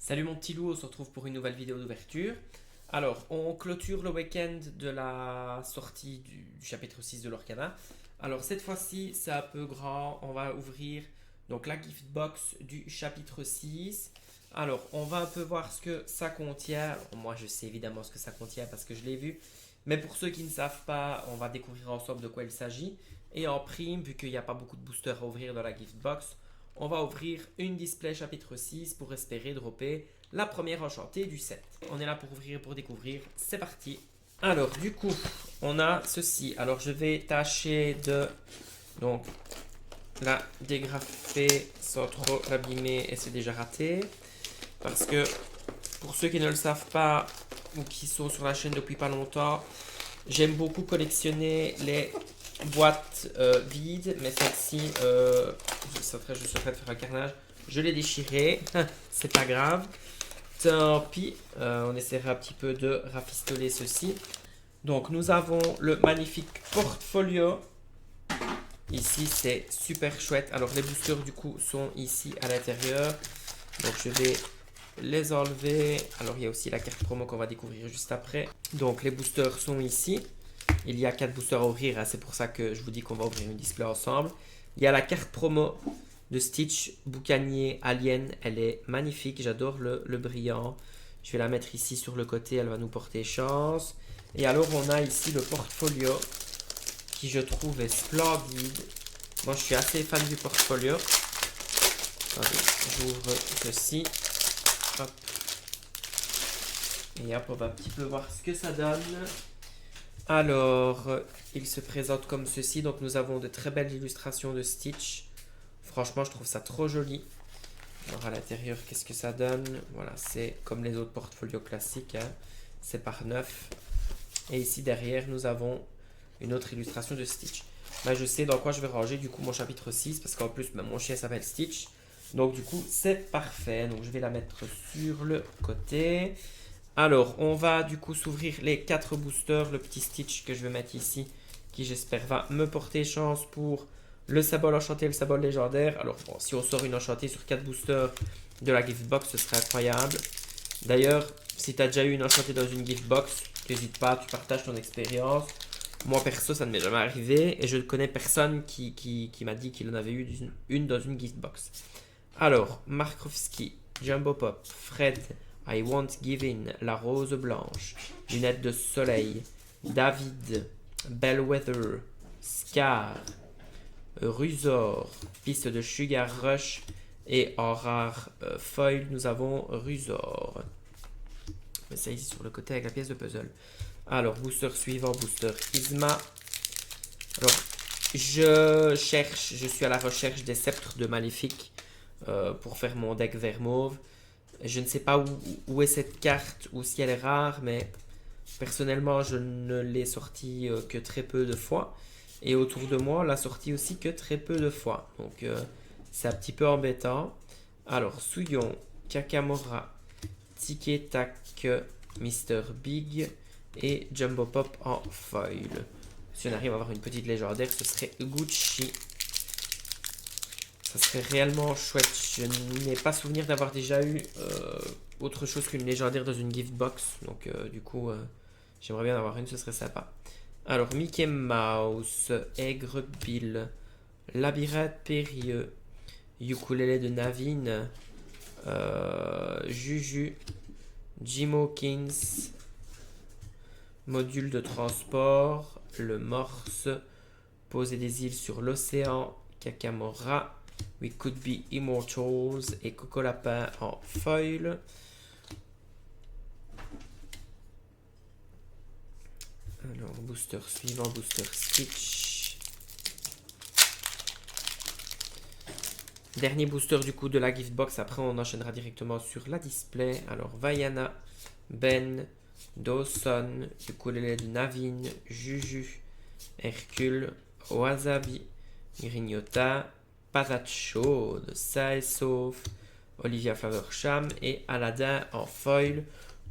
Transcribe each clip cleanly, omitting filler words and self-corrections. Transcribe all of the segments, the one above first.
Salut mon petit loup, on se retrouve pour une nouvelle vidéo d'ouverture. Alors, on clôture le week-end de la sortie du chapitre 6 de l'Orcana. Alors, cette fois-ci, c'est un peu grand. On va ouvrir donc la gift box du chapitre 6. Alors, on va un peu voir ce que ça contient. Alors, moi, je sais évidemment ce que ça contient parce que je l'ai vu. Mais pour ceux qui ne savent pas, on va découvrir ensemble de quoi il s'agit. Et en prime, vu qu'il n'y a pas beaucoup de boosters à ouvrir dans la gift box, on va ouvrir une display chapitre 6 pour espérer dropper la première enchantée du set. On est là pour ouvrir, pour découvrir. C'est parti. Alors, du coup, on a ceci. Alors, je vais tâcher de donc la dégrafer sans trop l'abîmer et c'est déjà raté. Parce que pour ceux qui ne le savent pas ou qui sont sur la chaîne depuis pas longtemps, j'aime beaucoup collectionner les boîtes vides, mais celle-ci, je souhaiterais faire un carnage. Je l'ai déchiré, c'est pas grave. Tant pis, on essaiera un petit peu de rafistoler ceci. Donc nous avons le magnifique portfolio. Ici c'est super chouette. Alors les boosters du coup sont ici à l'intérieur. Donc je vais les enlever. Alors il y a aussi la carte promo qu'on va découvrir juste après. Donc les boosters sont ici. Il y a 4 boosters à ouvrir, hein, c'est pour ça que je vous dis qu'on va ouvrir une display ensemble. Il y a la carte promo de Stitch, Boucanier, Alien, elle est magnifique, j'adore le brillant. Je vais la mettre ici sur le côté, elle va nous porter chance. Et alors on a ici le portfolio qui je trouve est splendide. Moi je suis assez fan du portfolio. Attendez, j'ouvre ceci. Hop. Et hop, on va un petit peu voir ce que ça donne. Alors, il se présente comme ceci. Donc, nous avons de très belles illustrations de Stitch. Franchement, je trouve ça trop joli. Alors, à l'intérieur, qu'est-ce que ça donne? Voilà, c'est comme les autres portfolios classiques, hein. C'est par 9. Et ici, derrière, nous avons une autre illustration de Stitch. Là, je sais dans quoi je vais ranger, du coup, mon chapitre 6. Parce qu'en plus, mon chien s'appelle Stitch. Donc, du coup, c'est parfait. Donc, je vais la mettre sur le côté. Alors, on va du coup s'ouvrir les 4 boosters, le petit Stitch que je vais mettre ici, qui j'espère va me porter chance pour le symbole enchanté et le symbole légendaire. Alors, bon, si on sort une enchantée sur 4 boosters de la gift box, ce serait incroyable. D'ailleurs, si tu as déjà eu une enchantée dans une gift box, n'hésite pas, tu partages ton expérience. Moi, perso, ça ne m'est jamais arrivé et je ne connais personne qui m'a dit qu'il en avait eu une dans une gift box. Alors, Markowski, Jumbo Pop, Fred, I Won't Give In, La Rose Blanche, Lunettes de Soleil, David, Bellwether, Scar, Rusor, Piste de Sugar Rush et en rare foil, nous avons Rusor. Mais ça ici sur le côté avec la pièce de puzzle. Alors, booster suivant, booster Isma. Alors, je suis à la recherche des sceptres de Maléfique pour faire mon deck vert mauve. Je ne sais pas où est cette carte ou si elle est rare, mais personnellement, je ne l'ai sortie que très peu de fois. Et autour de moi, on l'a sortie aussi que très peu de fois. Donc, c'est un petit peu embêtant. Alors, Souillon, Kakamora, Tiki Tac, Mr. Big et Jumbo Pop en foil. Si on arrive à avoir une petite légendaire, ce serait Gucci. Ça serait réellement chouette. Je n'ai pas souvenir d'avoir déjà eu autre chose qu'une légendaire dans une gift box. Donc du coup, j'aimerais bien en avoir une, ce serait sympa. Alors, Mickey Mouse, Aigre Bill, Labyrinthe Périlleux, Ukulélé de Navine, Juju, Jim Hawkins, Module de transport, le Morse, Poser des îles sur l'océan, Kakamora, We Could Be Immortals et Coco Lapin en foil. Alors, booster suivant, booster Stitch. Dernier booster du coup de la gift box. Après, on enchaînera directement sur la display. Alors, Vaiana, Ben, Dawson, Ukulele de Navine, Juju, Hercule, Wasabi, Grignota, Patate chaude, ça est sauf, Olivia Flowersham et Aladdin en foil.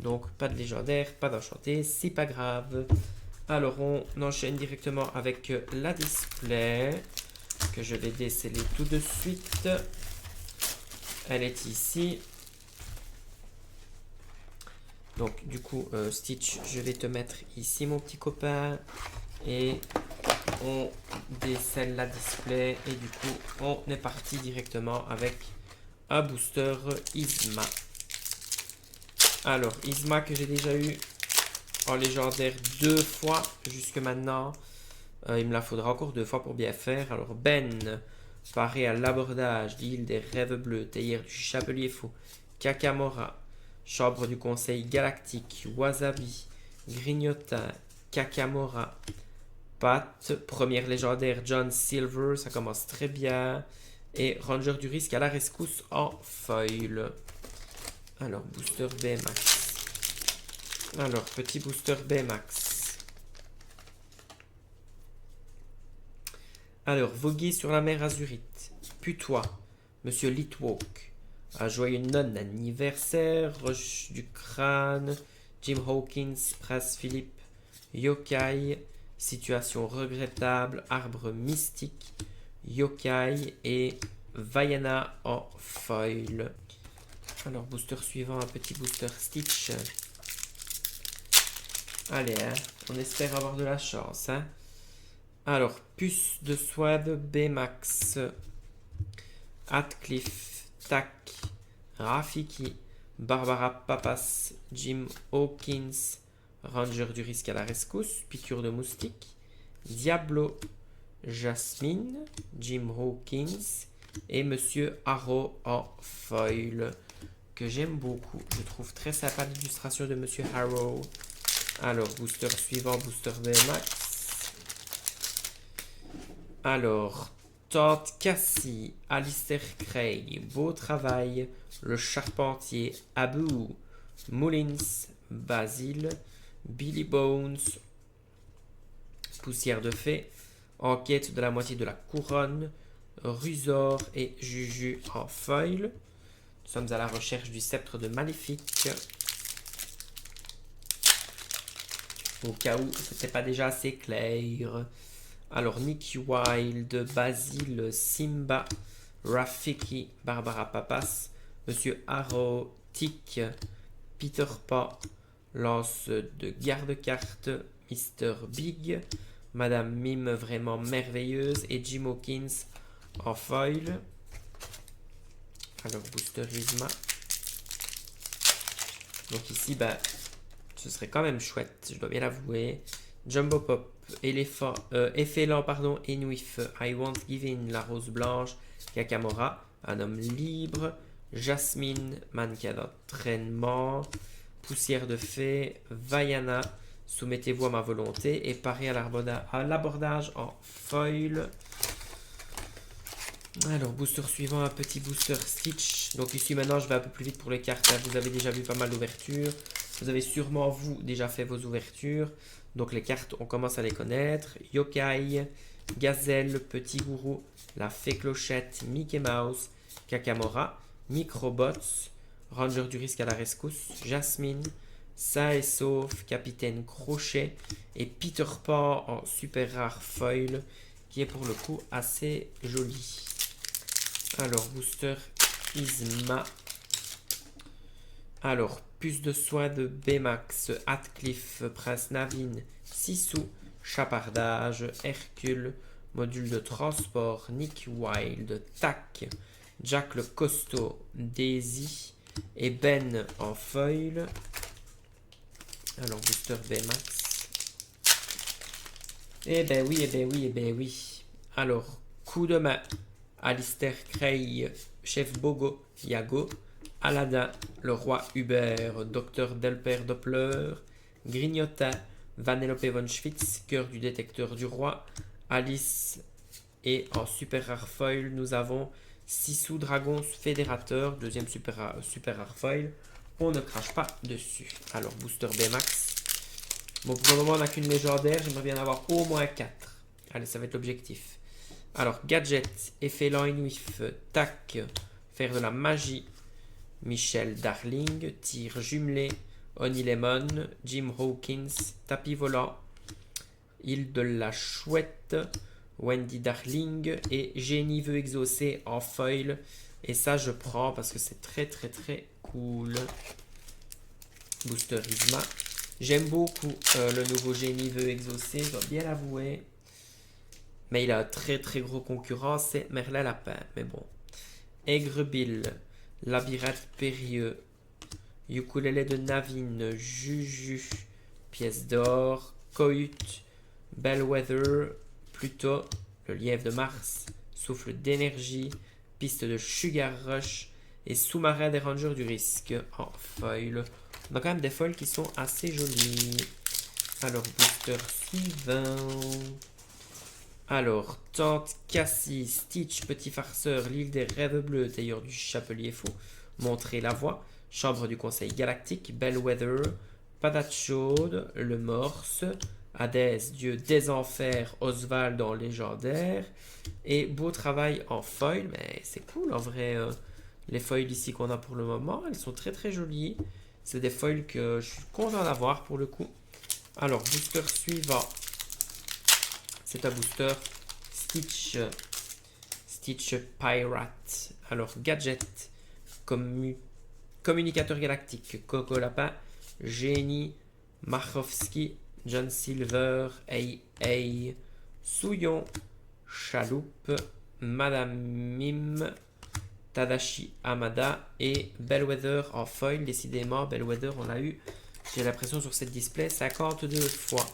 Donc pas de légendaire, pas d'enchanté, c'est pas grave. Alors on enchaîne directement avec la display que je vais déceler tout de suite. Elle est ici. Donc, du coup, Stitch, je vais te mettre ici, mon petit copain. Et on décèle la display. Et du coup, on est parti directement avec un booster Yzma. Alors, Yzma que j'ai déjà eu en légendaire 2 fois jusque maintenant. Il me la faudra encore 2 fois pour bien faire. Alors, Ben, paré à l'abordage d'île des rêves bleus, théière du chapelier fou, Kakamora, chambre du conseil galactique, Wasabi, Grignotin, Kakamora, Pat, première légendaire John Silver, ça commence très bien. Et Ranger du risque à la rescousse en foil. Alors, booster Baymax. Alors, petit booster Baymax. Alors, voguer sur la mer Azurite. Putois. Monsieur Litwalk. Un joyeux non-anniversaire. Roche du crâne. Jim Hawkins. Prince Philippe. Yokai. Situation regrettable. Arbre mystique. Yokai. Et Vaiana en foil. Alors, booster suivant, un petit booster Stitch. Allez, hein, on espère avoir de la chance. Hein. Alors, puce de Swab, Baymax, Atcliffe, Tac, Rafiki, Barbara Papas, Jim Hawkins, Ranger du risque à la rescousse, piqûre de moustique, Diablo, Jasmine, Jim Hawkins et Monsieur Arrow en foil. Que j'aime beaucoup. Je trouve très sympa l'illustration de Monsieur Harrow. Alors, booster suivant, booster Baymax. Alors, Todd Cassie, Alistair Craig, Beau Travail, Le Charpentier, Abu, Mullins, Basile, Billy Bones, Poussière de Fée, Enquête de la moitié de la couronne, Rusor et Juju en foil. Nous sommes à la recherche du sceptre de Maléfique. Au cas où ce n'était pas déjà assez clair. Alors, Nicky Wild, Basile, Simba, Rafiki, Barbara Papas, Monsieur Arrow, Tic, Peter Pan, Lance de garde-carte, Mr. Big, Madame Mime vraiment merveilleuse et Jim Hawkins en foil. Alors, booster Yzma. Donc ici, bah, ce serait quand même chouette, je dois bien l'avouer. Jumbo Pop, éléphant, Effélan, pardon, Enwif, I Want Giving, la rose blanche, Kakamora, un homme libre, Jasmine, mannequin d'entraînement, Poussière de Fée, Vaiana, soumettez-vous à ma volonté et paré à l'abordage en foil. Alors, booster suivant, un petit booster Stitch. Donc ici, maintenant, je vais un peu plus vite pour les cartes. Hein. Vous avez déjà vu pas mal d'ouvertures. Vous avez sûrement, vous, déjà fait vos ouvertures. Donc les cartes, on commence à les connaître. Yokai, Gazelle, Petit Gourou, La Fée Clochette, Mickey Mouse, Kakamora, Microbots, Ranger du risque à la rescousse, Jasmine, Sain et Sauf, Capitaine Crochet et Peter Pan en super rare foil qui est pour le coup assez joli. Alors, booster Yzma. Alors, puce de soin de Baymax, Atcliffe, Prince Navin, Sissou, Chapardage, Hercule, module de transport, Nick Wild, Tac, Jack le Costaud, Daisy et Ben en foil. Alors, booster Baymax. Eh ben oui, eh ben oui, eh ben oui. Alors, coup de main. Alistair Craig, Chef Bogo, Yago, Aladdin, le roi Hubert, Docteur Delper Doppler, Grignotin, Vanellope von Schwitz, cœur du détecteur du roi, Alice et en super rare foil, nous avons Sissou Dragon Fédérateur, deuxième super rare foil. On ne crache pas dessus. Alors, booster Baymax. Bon, pour le moment, on n'a qu'une légendaire. J'aimerais bien en avoir au moins 4. Allez, ça va être l'objectif. Alors, Gadget, Effélan Inwif, Tac, faire de la magie, Michel Darling, tir jumelé, Honey Lemon, Jim Hawkins, tapis volant, île de la chouette, Wendy Darling et Génie veut exaucer en foil. Et ça, je prends parce que c'est très très très cool. Booster Isma. J'aime beaucoup le nouveau génie veut exaucer, je dois bien l'avouer. Mais il a un très très gros concurrent, c'est Merlin Lapin. Mais bon. Aigrebill, Labyrinthe Périlleux, Ukulélé de Navine, Juju, Pièce d'or, Cohut, Bellwether, Pluto, le lièvre de Mars, Souffle d'énergie, Piste de Sugar Rush et Sous-marin des Rangers du risque en foil. On a quand même des foils qui sont assez jolis. Alors, booster suivant. Alors, Tante Cassie, Stitch, Petit Farceur, L'île des rêves bleus, Tailleur du Chapelier Fou, Montrer la voie, Chambre du Conseil Galactique, Bellwether, Patate chaude, Le Morse, Hadès, Dieu des Enfers, Oswald en légendaire, et Beau travail en foil, mais c'est cool en vrai, les foils ici qu'on a pour le moment, elles sont très très jolies. C'est des foils que je suis content d'avoir pour le coup. Alors, booster suivant. C'est un booster Stitch, Stitch Pirate. Alors, Gadget, Communicateur Galactique, Coco Lapin, Génie, Markovski, John Silver, A.A., Souillon, Chaloupe, Madame Mime, Tadashi Hamada et Bellwether en foil. Décidément, Bellwether, on l'a eu, j'ai l'impression sur cette display, 52 fois.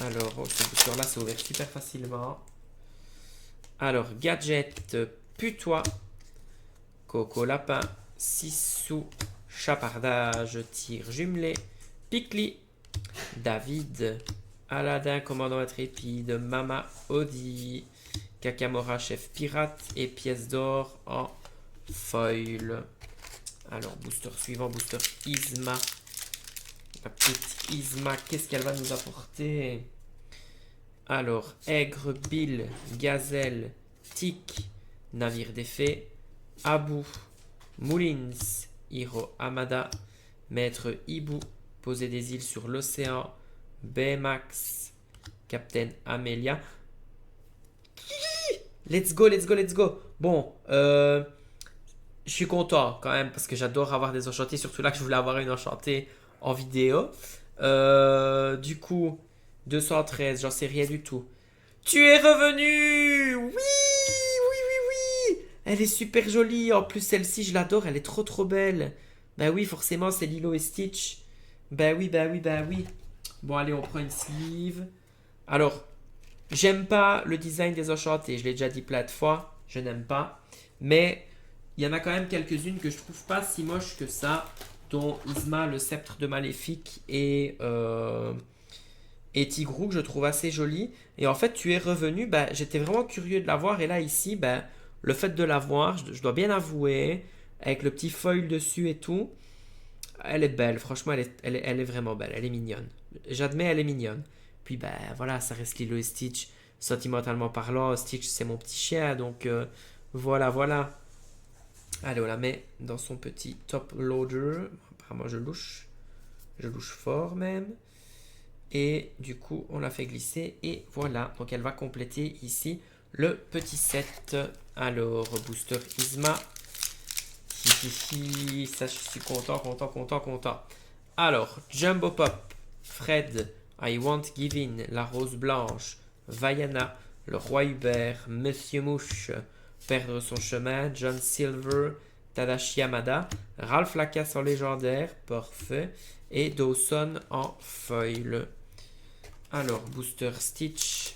Alors, ce booster-là s'est ouvert super facilement. Alors, Gadget, Putois, Coco Lapin, Sissou, Chapardage, Tir Jumelé, Picli, David, Aladdin, Commandant Intrépide, Mama Audi, Kakamora, Chef Pirate et Pièce d'or en foil. Alors, booster suivant, booster Isma. La petite Isma, qu'est-ce qu'elle va nous apporter? Alors, Aigre, Bill, Gazelle, Tic, Navire des Fées, Abou, Moulins, Hiro Hamada, Maître Hibou, Poser des îles sur l'océan, Baymax, Captain Amelia. Let's go, let's go, let's go. Bon, je suis content quand même parce que j'adore avoir des enchantés, surtout là que je voulais avoir une enchantée en vidéo. Du coup, 213, j'en sais rien du tout. Tu es revenu! Oui, oui, oui, oui. Elle est super jolie. En plus, celle-ci, je l'adore. Elle est trop, trop belle. Bah oui, forcément, c'est Lilo et Stitch. Bah oui, bah oui, bah oui. Bon, allez, on prend une sleeve. Alors, j'aime pas le design des enchantés. Je l'ai déjà dit plein de fois. Je n'aime pas. Mais il y en a quand même quelques-unes que je trouve pas si moches que ça. Dont Isma, le sceptre de Maléfique et Tigrou, que je trouve assez joli. Et en fait, tu es revenu. Bah, j'étais vraiment curieux de la voir. Et là, ici, bah, le fait de la voir, je dois bien avouer, avec le petit foil dessus et tout, elle est belle. Franchement, elle est vraiment belle. Elle est mignonne. J'admets, elle est mignonne. Puis, bah, voilà, ça reste Lilo et Stitch. Sentimentalement parlant, Stitch, c'est mon petit chien. Donc, voilà, voilà. Allez, on la met dans son petit top loader. Apparemment, je louche. Je louche fort même. Et du coup, on la fait glisser. Et voilà. Donc, elle va compléter ici le petit set. Alors, booster Isma. Ça, je suis content, content, content, content. Alors, Jumbo Pop. Fred. I Want Giving. La Rose Blanche. Vaiana. Le Roi Hubert. Monsieur Mouche. Perdre son chemin, John Silver, Tadashi Hamada, Ralph Lacasse en légendaire, parfait, et Dawson en foil. Alors, booster Stitch.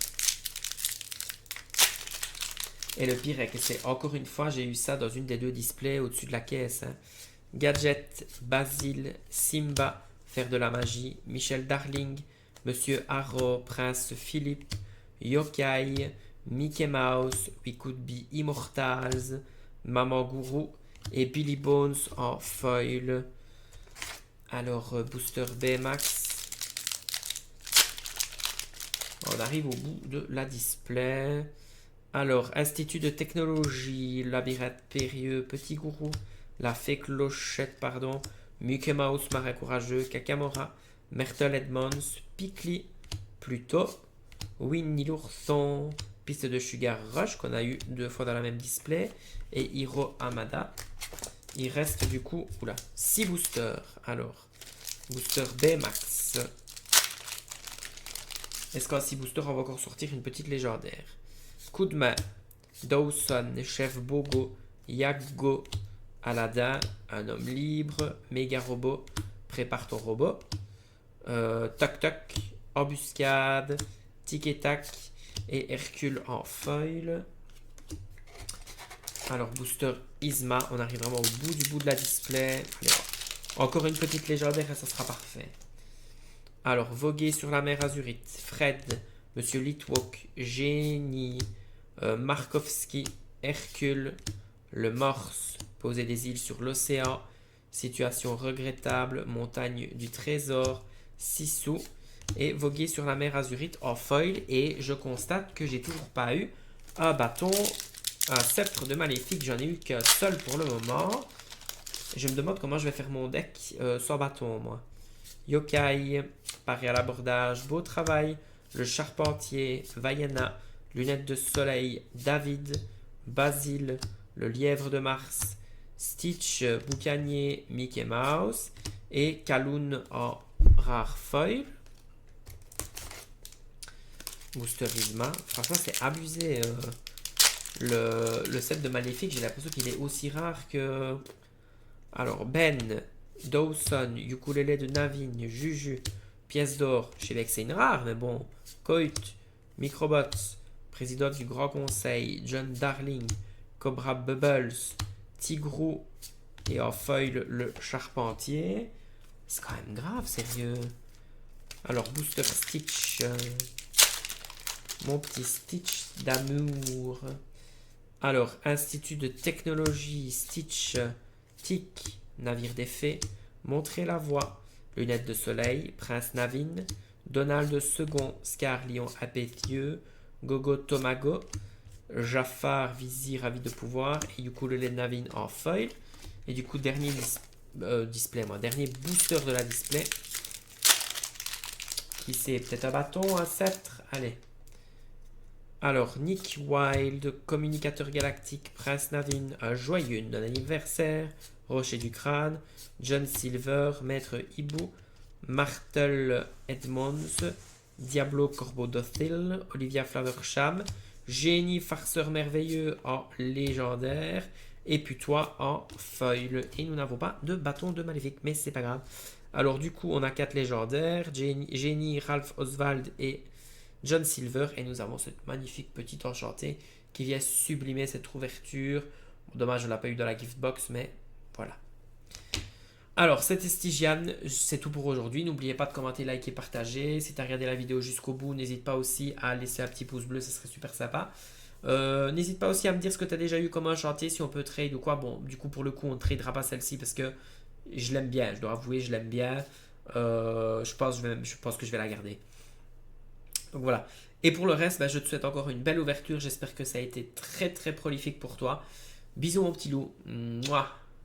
Et le pire est que c'est encore une fois, j'ai eu ça dans une des deux displays au-dessus de la caisse. Hein. Gadget, Basile, Simba, Faire de la magie, Michel Darling, Monsieur Harrow, Prince Philippe, Yokai, Mickey Mouse, We Could Be Immortals, Maman Gourou et Billy Bones en foil. Alors, booster Baymax. On arrive au bout de la display. Alors, Institut de technologie, Labyrinthe Périlleux, Petit Gourou, La Fée Clochette, pardon, Mickey Mouse, Marin Courageux, Kakamora, Myrtle Edmonds, Picli, Pluto, Winnie l'ourson, Piste de Sugar Rush qu'on a eu 2 fois dans la même display et Hiro Hamada. Il reste du coup 6 boosters. Alors, Booster B Max. Est-ce qu'en 6 boosters, on va encore sortir une petite légendaire? Coup de main. Dawson, Chef Bogo, Yago, Aladdin, un homme libre, méga robot, prépare ton robot, toc toc, embuscade, tic et tac et Hercule en foil. Alors booster Isma, on arrive vraiment au bout de la display. Allez, encore une petite légendaire et ça sera parfait. Alors voguer sur la mer Azurite, Fred, Monsieur Litwok, Génie, Markovski, Hercule, le Morse, poser des îles sur l'océan, situation regrettable, montagne du trésor, Sissou, et voguer sur la mer Azurite en foil. Et je constate que j'ai toujours pas eu un bâton, un sceptre de maléfique, j'en ai eu qu'un seul pour le moment. Je me demande comment je vais faire mon deck sans bâton, moi. Yokai, paré à l'abordage, beau travail, le charpentier, Vaiana, lunettes de soleil, David, Basile, le lièvre de Mars, Stitch, boucanier, Mickey Mouse et Kaloun en rare foil. Booster Isma, franchement c'est abusé. Le set de Maléfique, j'ai l'impression qu'il est aussi rare que... Alors Ben, Dawson, ukulélé de Navin, Juju, pièce d'or, chez Vex c'est une rare, mais bon. Coit, Microbots, président du Grand Conseil, John Darling, Cobra Bubbles, Tigrou et en foil le Charpentier. C'est quand même grave, sérieux. Alors Booster Stitch, mon petit Stitch d'amour. Alors Institut de Technologie, Stitch, Tic, Navire des Fées, Montrer la Voie, Lunettes de Soleil, Prince Navin, Donald II, Scar Lion Appétieux, Gogo Tomago, Jafar Vizir Ravi de Pouvoir et Ukulele Navin en foil. Et du coup, dernier dernier booster de la display. Qui c'est? Peut-être un bâton, un sceptre? Allez. Alors, Nick Wilde, Communicateur Galactique, Prince Navin, un joyeux d'un anniversaire, Rocher du Crâne, John Silver, Maître Hibou, Martel Edmonds, Diablo Corbeau Dothil, Olivia Flowersham, Génie Farceur Merveilleux en légendaire, et puis toi en foil. Et nous n'avons pas de bâton de maléfique, mais c'est pas grave. Alors du coup, on a 4 légendaires, Génie, Ralph Oswald et John Silver, et nous avons cette magnifique petite enchantée qui vient sublimer cette ouverture. Bon, dommage, on l'a pas eu dans la gift box, mais voilà. Alors, c'était Stygian, c'est tout pour aujourd'hui. N'oubliez pas de commenter, liker, partager. Si tu as regardé la vidéo jusqu'au bout, n'hésite pas aussi à laisser un petit pouce bleu, ça serait super sympa. N'hésite pas aussi à me dire ce que tu as déjà eu comme enchanté, si on peut trade ou quoi. Bon, du coup, pour le coup, on ne tradera pas celle-ci parce que je l'aime bien, je dois avouer, je l'aime bien. Je pense que je vais la garder. Donc voilà. Et pour le reste, bah, je te souhaite encore une belle ouverture. J'espère que ça a été très très prolifique pour toi. Bisous mon petit loup. Mouah.